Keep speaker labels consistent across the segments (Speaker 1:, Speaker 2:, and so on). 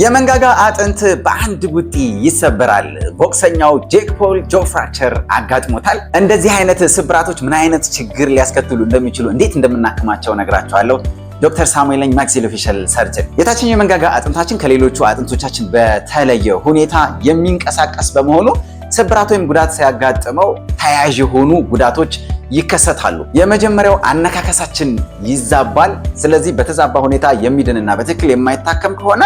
Speaker 1: የመንጋጋ አጥንት በአንድ ቡጢ ይሰበራል። ቦክሰኛው ጄክ ፖል ጆ ፍራክቸር አጋጥሞታል። እንደዚህ አይነት ስብራቶች ምን አይነት ችግር ሊያስከትሉ እንደሚችሉ እንዴት እንደምናክማቸው ነግራቸዋለሁ። ዶክተር ሳሙኤል ነኝ፣ ማክሲሎፌሻል ሰርጀን። የታችኛው የመንጋጋ አጥንታችን ከሌሎቹ አጥንቶቻችን በተለየ ሁኔታ የሚንቀሳቀስ በመሆኑ ስብራት ወይም ጉዳት ሲያጋጥመው ተያያዥ የሆኑ ጉዳቶች ይከሰታሉ። የመጀመሪያው አነካከሳችን ይዛባል። ስለዚህ በተዛባ ሁኔታ የሚድንና በትክክል የማይታከም ከሆነ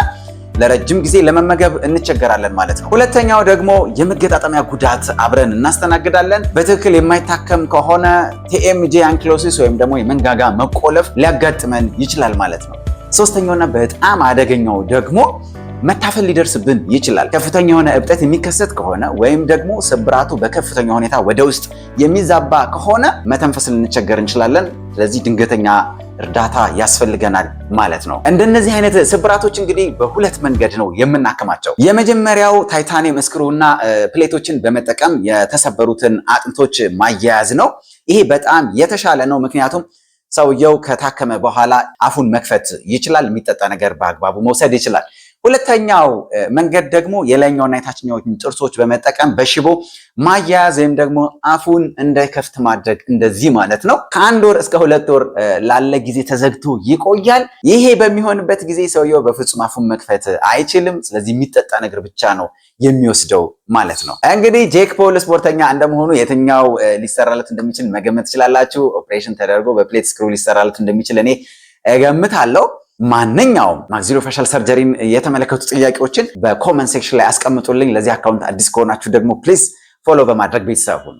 Speaker 1: ለረጅም ጊዜ ለመመገብ እንቸገራለን ማለት ነው። ሁለተኛው ደግሞ የመገጣጠሚያ ጉዳት አብረን እናስተናግዳለን። በትክክል የማይታከም ከሆነ ቲኤምጄ አንኪሎሲስ ወይም ደግሞ የመንጋጋ መቆለፍ ሊያጋጥመን ይችላል ማለት ነው። ሶስተኛውና በጣም አደገኛው ደግሞ መታፈን ሊደርስብን ይችላል። ከፍተኛ የሆነ እብጠት የሚከሰት ከሆነ ወይም ደግሞ ስብራቱ በከፍተኛ ሁኔታ ወደ ውስጥ የሚዛባ ከሆነ መተንፈስ ልንቸገር እንችላለን። ስለዚህ ድንገተኛ እርዳታ ያስፈልገናል ማለት ነው። እንደነዚህ አይነት ስብራቶች እንግዲህ በሁለት መንገድ ነው የምናክማቸው። የመጀመሪያው ታይታኒየም ስክሩና ፕሌቶችን በመጠቀም የተሰበሩትን አጥንቶች ማያያዝ ነው። ይሄ በጣም የተሻለ ነው፣ ምክንያቱም ሰውየው ከታከመ በኋላ አፉን መክፈት ይችላል፣ የሚጠጣ ነገር በአግባቡ መውሰድ ይችላል። ሁለተኛው መንገድ ደግሞ የላይኛውና የታችኛውን ጥርሶች በመጠቀም በሽቦ ማያያዝ ወይም ደግሞ አፉን እንዳይከፍት ማድረግ፣ እንደዚህ ማለት ነው። ከአንድ ወር እስከ 2 ወር ላለ ጊዜ ተዘግቶ ይቆያል። ይሄ በሚሆንበት ጊዜ ሰውየው በፍጹም አፉን መክፈት አይችልም። ስለዚህ የሚጠጣ ነገር ብቻ ነው የሚወስደው ማለት ነው። እንግዲህ ጄክ ፖል ስፖርተኛ እንደመሆኑ የትኛው ሊሰራለት እንደሚችል መገመት ትችላላችሁ። ኦፕሬሽን ተደርጎ በፕሌት ስክሩ ሊሰራለት እንደሚችል እኔ እገምታለሁ። ማንኛውም ማክሲሎፌሻል ሰርጀሪን የተመለከቱ ጥያቄዎችን በኮመንት ሴክሽን ላይ አስቀምጡልኝ። ለዚህ አካውንት አዲስ ከሆናችሁ ደግሞ ፕሊዝ ፎሎ በማድረግ ቤተሰብ ሁኑ።